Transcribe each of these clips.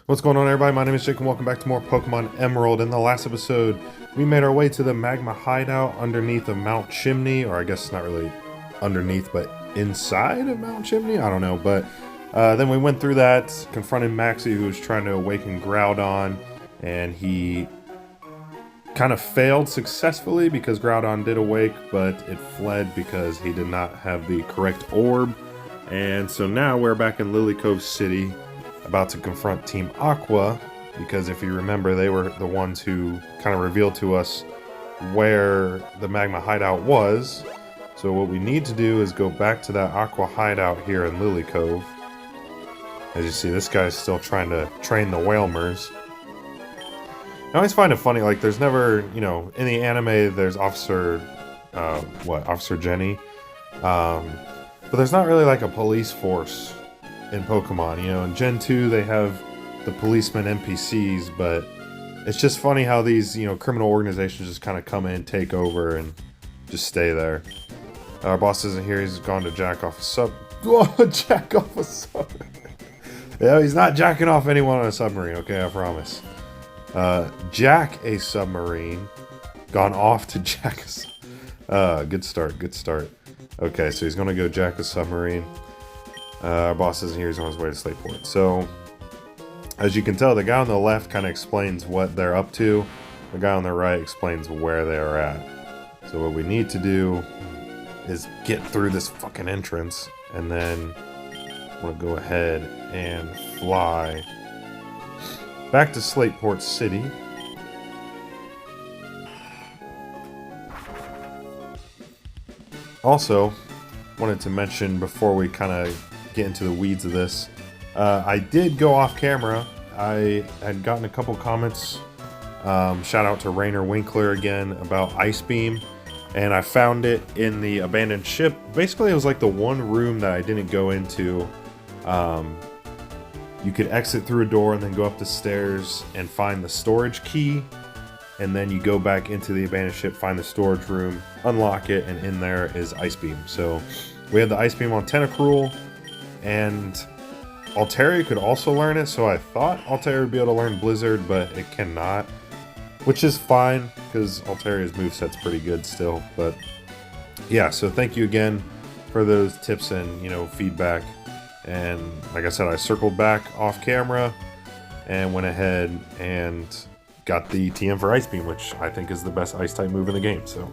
What's going on, everybody? My name is Jake and welcome back to more Pokemon Emerald. In the last episode, we made our way to the magma hideout underneath of Mount Chimney, or I guess not really underneath, but inside of Mount Chimney? I don't know, but then we went through that, confronted Maxie, who was trying to awaken Groudon, and he kind of failed successfully because Groudon did awake, but it fled because he did not have the correct orb. And so now we're back in Lily Cove City, about to confront Team Aqua, because if you remember, they were the ones who kind of revealed to us where the magma hideout was. So what we need to do is go back to that Aqua hideout here in Lily Cove. As you see, this guy's still trying to train the Whalmers. I always find it funny, like, there's never, you know, in the anime, there's Officer Jenny, but there's not really like a police force in Pokemon. You know, in Gen 2 they have the policemen NPCs, but it's just funny how these, you know, criminal organizations just kind of come in, take over, and just stay there. Our boss isn't here, he's gone to jack off a sub... jack off a sub... Yeah, he's not jacking off anyone on a submarine, okay, I promise. Jack a submarine, gone off to jack a... good start, good start. Okay, so he's gonna go jack a submarine. Our boss isn't here, he's on his way to Slateport. So, as you can tell, the guy on the left kind of explains what they're up to. The guy on the right explains where they are at. So what we need to do is get through this fucking entrance, and then we'll go ahead and fly back to Slateport City. Also, wanted to mention before we kind of get into the weeds of this, I did go off camera. I had gotten a couple comments, shout out to Rainer Winkler again, about Ice Beam, and I found it in the abandoned ship. Basically, it was like the one room that I didn't go into. You could exit through a door and then go up the stairs and find the storage key, and then you go back into the abandoned ship, find the storage room, unlock it, and in there is Ice Beam. So we had the Ice Beam on Tentacruel, and Altaria could also learn it, so I thought Altaria would be able to learn Blizzard, but it cannot, which is fine, because Altaria's moveset's pretty good still. But yeah, so thank you again for those tips and, you know, feedback. And like I said, I circled back off camera and went ahead and got the TM for Ice Beam, which I think is the best Ice-type move in the game, so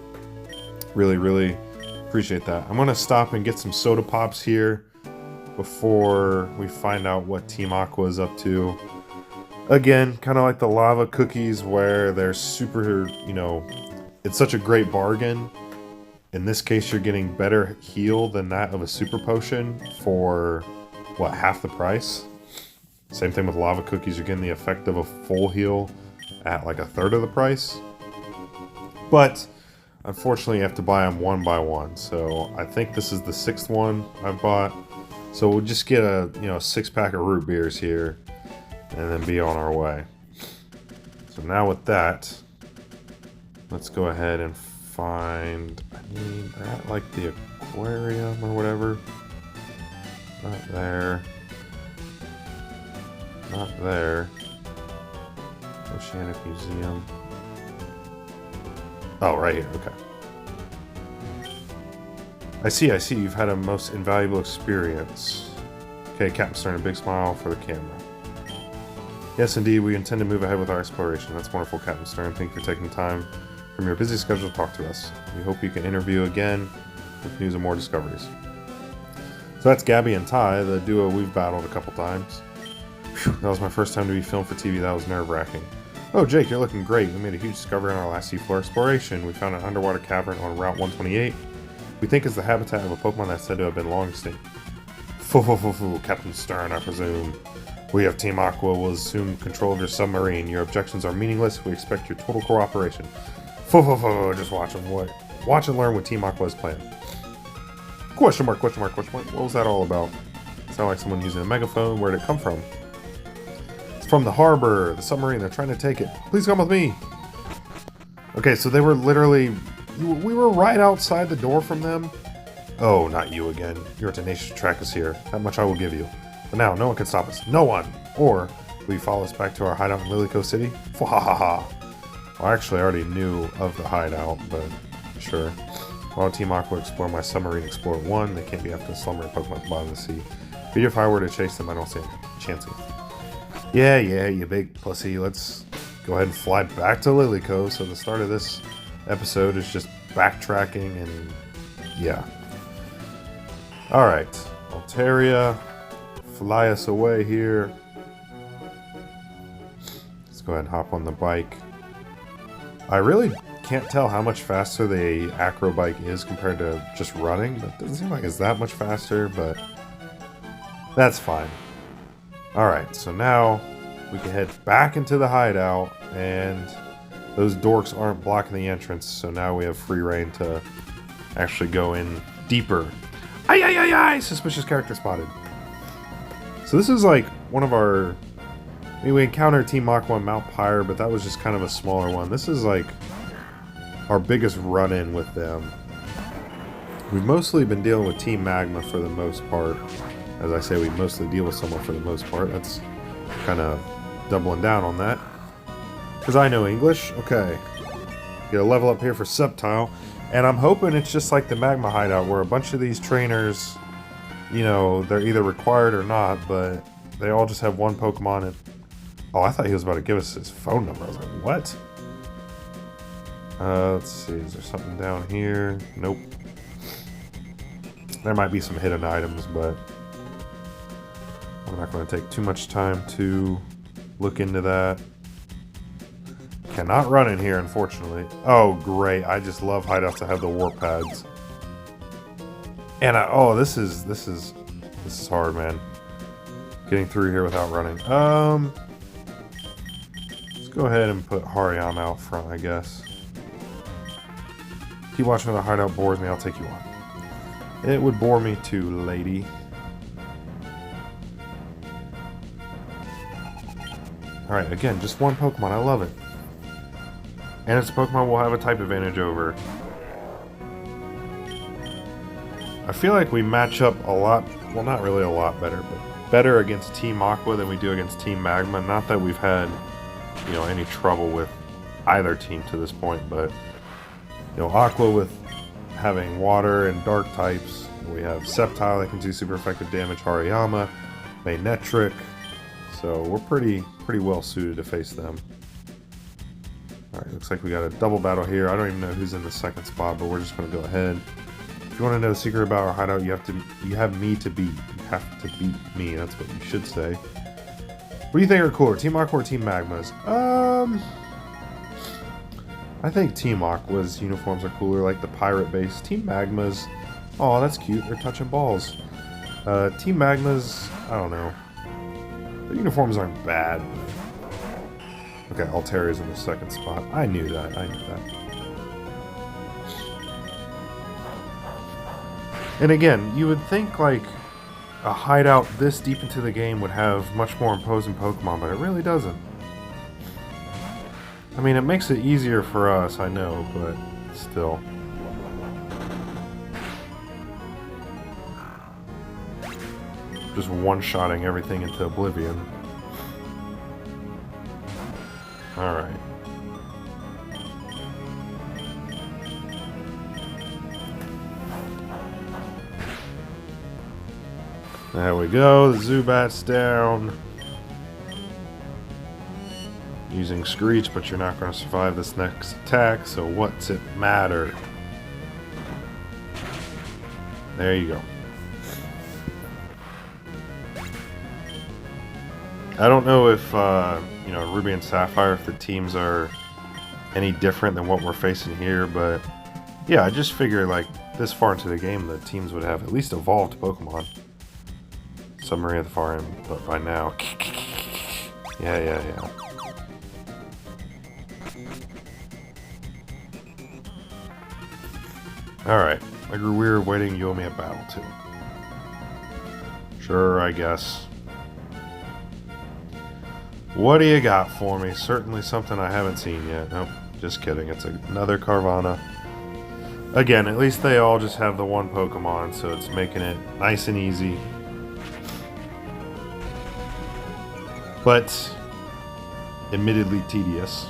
really, really appreciate that. I'm going to stop and get some soda pops here before we find out what Team Aqua is up to. Again, kind of like the lava cookies, where they're super, you know, it's such a great bargain. In this case, you're getting better heal than that of a super potion for, what, half the price? Same thing with lava cookies, you're getting the effect of a full heal at like a third of the price. But unfortunately, you have to buy them one by one. So I think this is the 6th one I bought. So we'll just get a, you know, 6-pack of root beers here, and then be on our way. So now with that, let's go ahead and find, I mean, they're at like the aquarium or whatever. Not there. Not there. Oceanic Museum. Oh, right here, okay. I see, you've had a most invaluable experience. Okay, Captain Stern, a big smile for the camera. Yes, indeed, we intend to move ahead with our exploration. That's wonderful, Captain Stern. Thank you for taking time from your busy schedule to talk to us. We hope you can interview again with news and more discoveries. So that's Gabby and Ty, the duo we've battled a couple times. Whew, that was my first time to be filmed for TV. That was nerve-wracking. Oh, Jake, you're looking great. We made a huge discovery on our last seafloor exploration. We found an underwater cavern on Route 128. We think it's the habitat of a Pokemon that's said to have been long extinct. Captain Stern, I presume. We of Team Aqua will assume control of your submarine. Your objections are meaningless. We expect your total cooperation. Just watch and learn what Team Aqua is planning. Question mark. What was that all about? It sounded like someone using a megaphone. Where did it come from? It's from the harbor. The submarine. They're trying to take it. Please come with me. Okay, so they were literally... We were right outside the door from them. Oh, not you again. You're tenacious to track us here. That much I will give you. But now, no one can stop us. No one! Or, Will you follow us back to our hideout in Lilyco City? Fwahaha! Well, I actually already knew of the hideout, but sure. While Team Aqua explore my Submarine Explorer 1, they can't be after the slumbering Pokemon at the bottom of the sea. But if I were to chase them, I don't see any chance of it. Yeah, you big pussy. Let's go ahead and fly back to Lilyco. So the start of this episode is just backtracking and yeah. Alright. Altaria. Fly us away here. Let's go ahead and hop on the bike. I really can't tell how much faster the acro bike is compared to just running. It doesn't seem like it's that much faster, but that's fine. Alright, so now we can head back into the hideout, and those dorks aren't blocking the entrance, so now we have free reign to actually go in deeper. Ay! Suspicious character spotted. So this is like one of our... I mean, we encountered Team Aqua on Mount Pyre, but that was just kind of a smaller one. This is like our biggest run-in with them. We've mostly been dealing with Team Magma for the most part. As I say, we mostly deal with someone for the most part. That's kind of doubling down on that. Because I know English. Okay. Get a level up here for Sceptile. And I'm hoping it's just like the Magma Hideout, where a bunch of these trainers, you know, they're either required or not, but they all just have one Pokemon. And oh, I thought he was about to give us his phone number. I was like, what? Let's see. Is there something down here? Nope. There might be some hidden items, but I'm not going to take too much time to look into that. Cannot run in here, unfortunately. Oh, great. I just love hideouts that have the warp pads. And oh, this is hard, man. Getting through here without running. Let's go ahead and put Hariyama out front, I guess. Keep watching the hideout bores me, I'll take you on. It would bore me too, lady. Alright, again, just one Pokemon. I love it. And it's a Pokemon we'll have a type advantage over. I feel like we match up a lot, well, not really a lot better, but better against Team Aqua than we do against Team Magma. Not that we've had, you know, any trouble with either team to this point, but, you know, Aqua with having water and dark types. We have Sceptile that can do super effective damage, Hariyama, Manectric. So we're pretty well suited to face them. Alright, looks like we got a double battle here. I don't even know who's in the second spot, but we're just gonna go ahead. If you want to know the secret about our hideout, you have me to beat. You have to beat me, that's what you should say. What do you think are cooler, Team Aqua or Team Magma's? I think Team Aqua's uniforms are cooler, like the pirate base. Team Magma's, oh, that's cute, they're touching balls. Team Magma's, I don't know. The uniforms aren't bad. Okay, Altaria's in the second spot. I knew that. And again, you would think like a hideout this deep into the game would have much more imposing Pokemon, but it really doesn't. I mean, it makes it easier for us, I know, but still. Just one-shotting everything into oblivion. Alright. There we go, the Zubat's down. Using Screech, but you're not going to survive this next attack, so what's it matter? There you go. I don't know if, you know, Ruby and Sapphire, if the teams are any different than what we're facing here, but yeah, I just figure like this far into the game, the teams would have at least evolved Pokemon. Submarine at the far end, but by now. Yeah. Alright, I grew weird waiting you owe me a battle too. Sure, I guess. What do you got for me? Certainly something I haven't seen yet. Nope, just kidding. It's another Carvana. Again, at least they all just have the one Pokemon, so it's making it nice and easy. but admittedly tedious.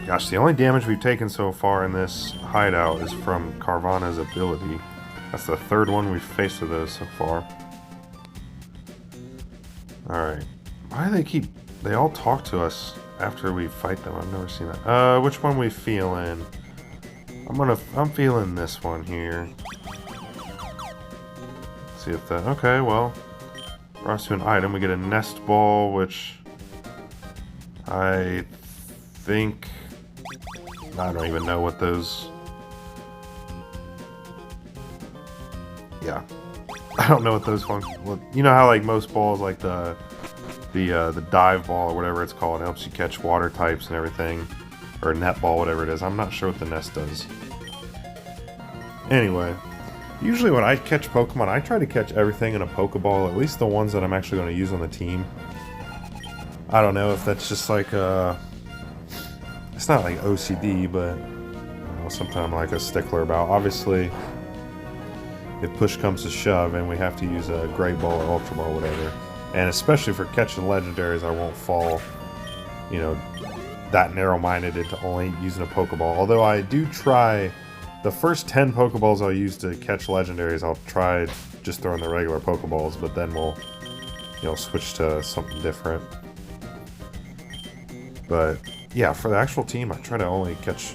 Gosh, the only damage we've taken so far in this hideout is from Carvanha's ability. That's the third one we've faced with those so far. Alright. Why do they all talk to us after we fight them? I've never seen that. Which one we feeling? I'm feeling this one here. Let's see if that, okay, well, brought us to an item. We get a nest ball, which I think, I don't even know what those, yeah, I don't know what those function. Well, you know how like most balls, like the dive ball or whatever it's called, helps you catch water types and everything, or net ball, whatever it is. I'm not sure what the nest does. Anyway, usually when I catch Pokemon, I try to catch everything in a Pokeball, at least the ones that I'm actually going to use on the team. I don't know if that's just like it's not like OCD, but you know, something I'm like a stickler about. Obviously, if push comes to shove and we have to use a Great Ball or Ultra Ball, whatever, and especially for catching legendaries, I won't fall, you know, that narrow-minded into only using a Pokeball. Although I do try, the first 10 Pokeballs I'll use to catch legendaries, I'll try just throwing the regular Pokeballs, but then we'll, you know, switch to something different. But yeah, for the actual team, I try to only catch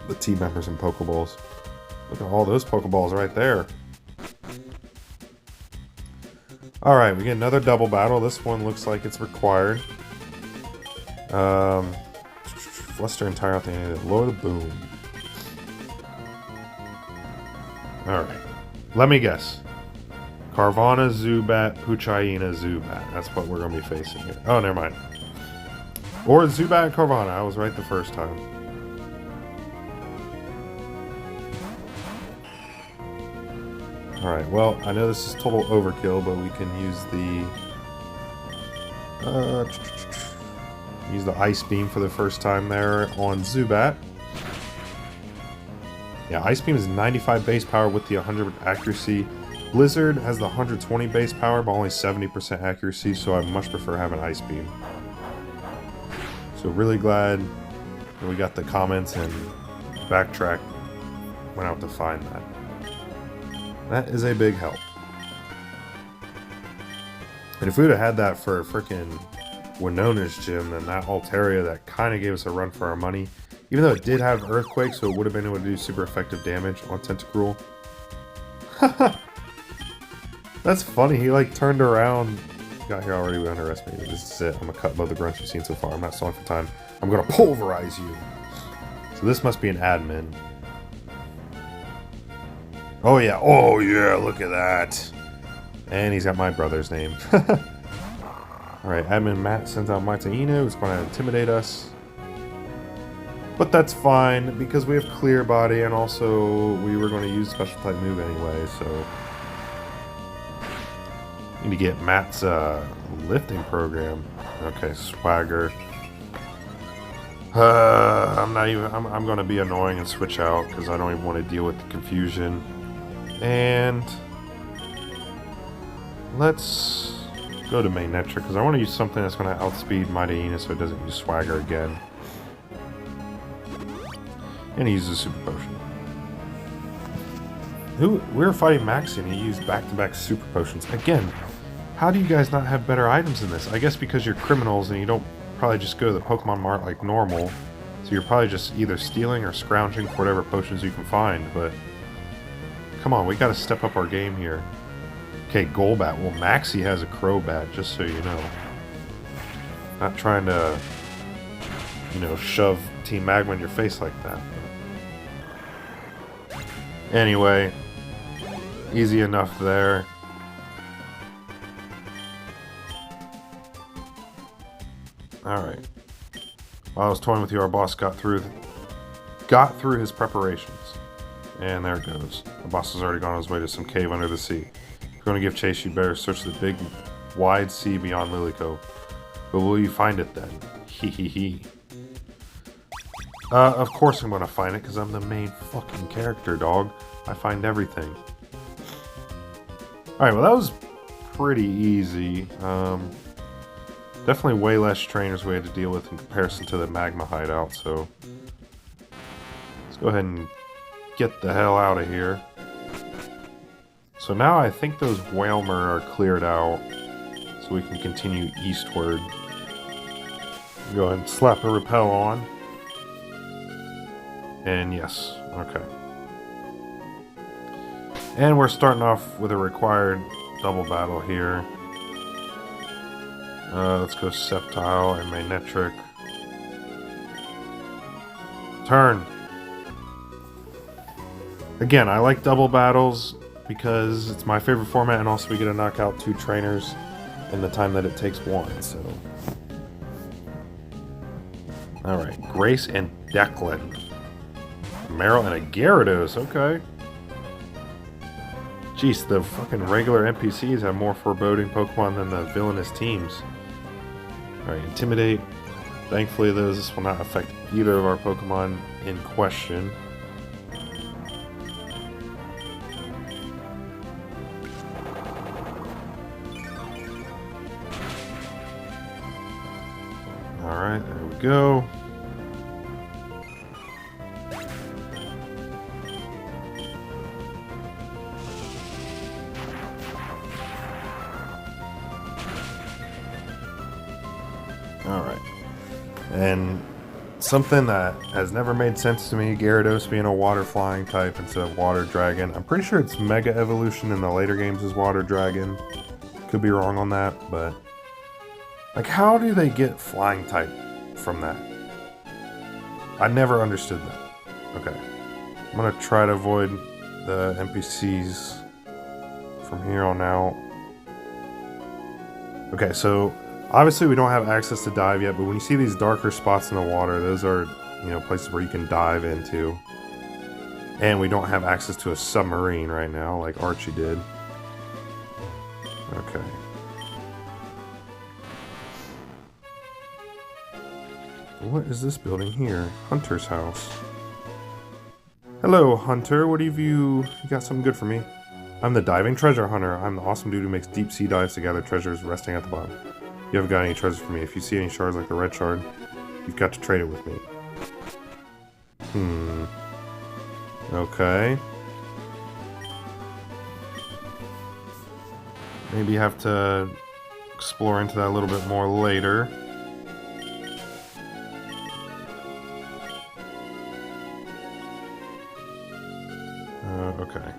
the team members in Pokeballs. Look at all those Pokeballs right there. Alright, we get another double battle. This one looks like it's required. Fluster entire thing. Lower the boom. Alright. Let me guess. Carvanha, Zubat, Puchayina, Zubat. That's what we're going to be facing here. Oh, never mind. Or Zubat, Carvanha. I was right the first time. Alright, well, I know this is total overkill, but we can use the Ice Beam for the first time there on Zubat. Yeah, Ice Beam is 95 base power with the 100 accuracy. Blizzard has the 120 base power, but only 70% accuracy, so I much prefer having Ice Beam. So really glad that we got the comments and backtrack, went out to find that. That is a big help. And if we would have had that for frickin' Winona's gym, then that Altaria that kind of gave us a run for our money. Even though it did have Earthquake, so it would have been able to do super effective damage on Tentacruel. That's funny, he like turned around. Got here already, we underestimated. This is it, I'm gonna cut above the grunts we've seen so far. I'm not stalling for time. I'm gonna pulverize you. So this must be an admin. Oh yeah, look at that. And he's got my brother's name. Alright, admin Matt sends out Maitainu, who's going to intimidate us. But that's fine, because we have Clear Body, and also we were going to use Special Type move anyway, so... Need to get Matt's lifting program. Okay, Swagger. I'm going to be annoying and switch out, because I don't even want to deal with the confusion. And let's go to Magnetric, because I want to use something that's going to outspeed Mightyena so it doesn't use Swagger again. And he uses Super Potion. We were fighting Maxie and he used back-to-back Super Potions. Again, how do you guys not have better items in this? I guess because you're criminals and you don't probably just go to the Pokemon Mart like normal. So you're probably just either stealing or scrounging for whatever potions you can find, but... Come on, we gotta step up our game here. Okay, Golbat. Well, Maxie has a Crobat, just so you know. Not trying to, you know, shove Team Magma in your face like that. Anyway, easy enough there. Alright. While I was toying with you, our boss got through his preparations. And there it goes. The boss has already gone on his way to some cave under the sea. If you're going to give chase, you better search the big, wide sea beyond Lily Cove. But will you find it then? Hee hee hee. Of course I'm gonna find it, because I'm the main fucking character, dog. I find everything. Alright, well that was pretty easy. Definitely way less trainers we had to deal with in comparison to the magma hideout, so... let's go ahead and get the hell out of here. So now I think those Whalmer are cleared out, so we can continue eastward. Go ahead and slap a repel on. And yes, okay. And we're starting off with a required double battle here. Let's go Sceptile and Magnetric. Turn! Again, I like double battles because it's my favorite format, and also we get to knock out 2 trainers in the time that it takes 1, so... Alright, Grace and Declan. Meryl and a Gyarados, okay. Jeez, the fucking regular NPCs have more foreboding Pokemon than the villainous teams. Alright, Intimidate. Thankfully, this will not affect either of our Pokemon in question. Alright, there we go. Alright. And something that has never made sense to me, Gyarados being a water flying type instead of water dragon. I'm pretty sure it's Mega Evolution in the later games is water dragon. Could be wrong on that, but... like, how do they get flying type from that? I never understood that. Okay. I'm gonna try to avoid the NPCs from here on out. Okay, so obviously we don't have access to dive yet, but when you see these darker spots in the water, those are, you know, places where you can dive into. And we don't have access to a submarine right now, like Archie did. Okay. What is this building here? Hunter's house. Hello, Hunter. What have you got something good for me? I'm the diving treasure hunter. I'm the awesome dude who makes deep sea dives to gather treasures resting at the bottom. You haven't got any treasures for me. If you see any shards like the red shard, you've got to trade it with me. Okay. Maybe have to explore into that a little bit more later. Okay.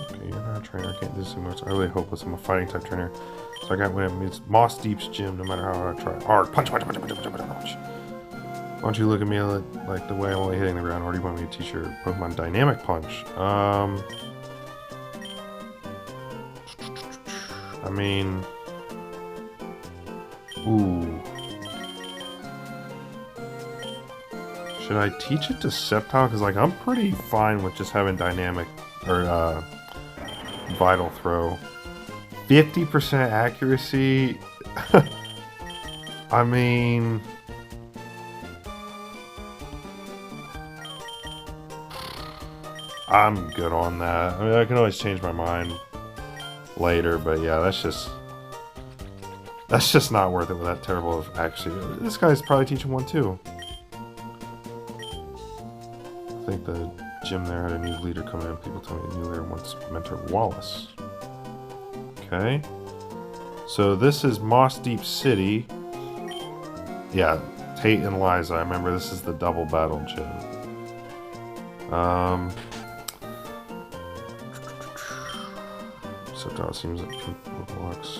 Okay, you're not a trainer. I can't do so much. I really hopeless. I'm a fighting type trainer. So I got when it's Moss Deep's gym no matter how hard I try. Hard. Punch, punch, punch, punch, punch, punch, punch. Why don't you look at me like the way I'm only hitting the ground, or do you want me to teach your Pokemon Dynamic Punch? I mean... ooh. Should I teach it to Sceptile? Because, like, I'm pretty fine with just having Dynamic, or, Vital Throw. 50% accuracy? I mean... I'm good on that. I mean, I can always change my mind later, but yeah, that's just not worth it with that terrible of accuracy. This guy's probably teaching one too. I think the gym there had a new leader come in. People told me the new leader wants Mentor Wallace. Okay. So this is Moss Deep City. Yeah, Tate and Liza. I remember this is the double battle gym. Sceptile seems like pink blocks.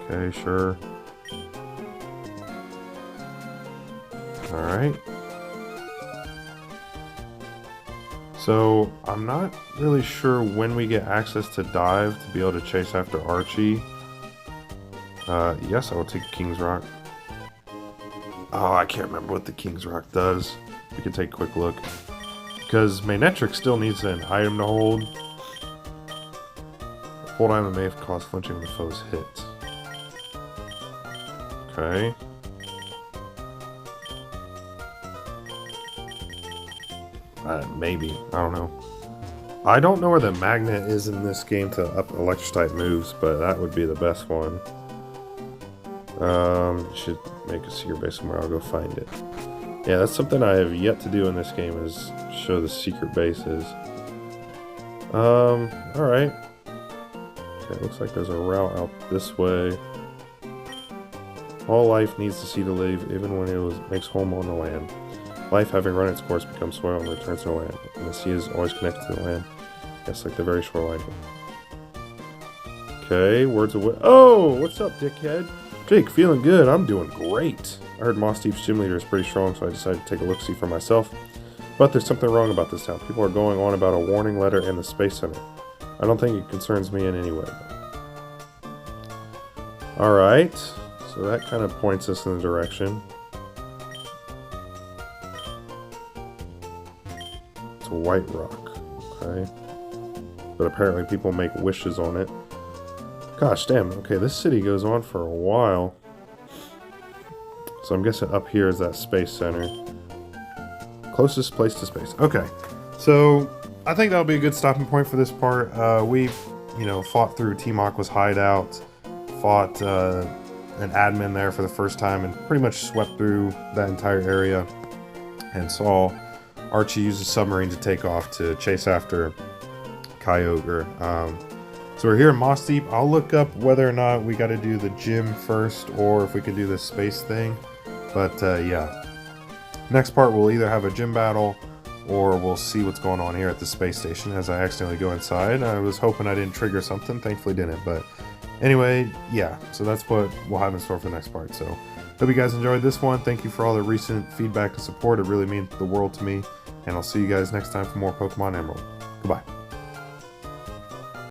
Okay, sure. Alright. So, I'm not really sure when we get access to dive to be able to chase after Archie. Yes, I will take King's Rock. Oh, I can't remember what the King's Rock does. We can take a quick look. Because Magnetric still needs an item to hold. Hold on, may have caused flinching when the foe's hit. Okay. Maybe. I don't know. I don't know where the magnet is in this game to up electric type moves, but that would be the best one. Should make a secret base somewhere. I'll go find it. Yeah, that's something I have yet to do in this game, is show the secret bases. Alright. Okay, looks like there's a route out this way. All life needs the sea to live, even when it makes home on the land. Life, having run its course, becomes soil and returns to the land, and the sea is always connected to the land. Yes, like the very shoreline. Okay, words of wit. Oh, what's up, dickhead? Jake, feeling good. I'm doing great. I heard Moss Deep's gym leader is pretty strong, so I decided to take a look-see for myself. But there's something wrong about this town. People are going on about a warning letter in the Space Center. I don't think it concerns me in any way. Alright, so that kind of points us in the direction. It's a white rock, okay. But apparently people make wishes on it. Gosh, damn. Okay, this city goes on for a while. So I'm guessing up here is that space center. Closest place to space. Okay, so I think that'll be a good stopping point for this part. We've, fought through Team Aqua's hideout, fought an admin there for the first time, and pretty much swept through that entire area, and saw Archie use a submarine to take off to chase after Kyogre. So we're here in Moss Deep. I'll look up whether or not we got to do the gym first, or if we can do the space thing. But yeah, next part we'll either have a gym battle, or we'll see what's going on here at the space station as I accidentally go inside. I was hoping I didn't trigger something, thankfully didn't. But anyway, yeah, so that's what we'll have in store for the next part. So hope you guys enjoyed this one. Thank you for all the recent feedback and support. It really means the world to me. And I'll see you guys next time for more Pokemon Emerald.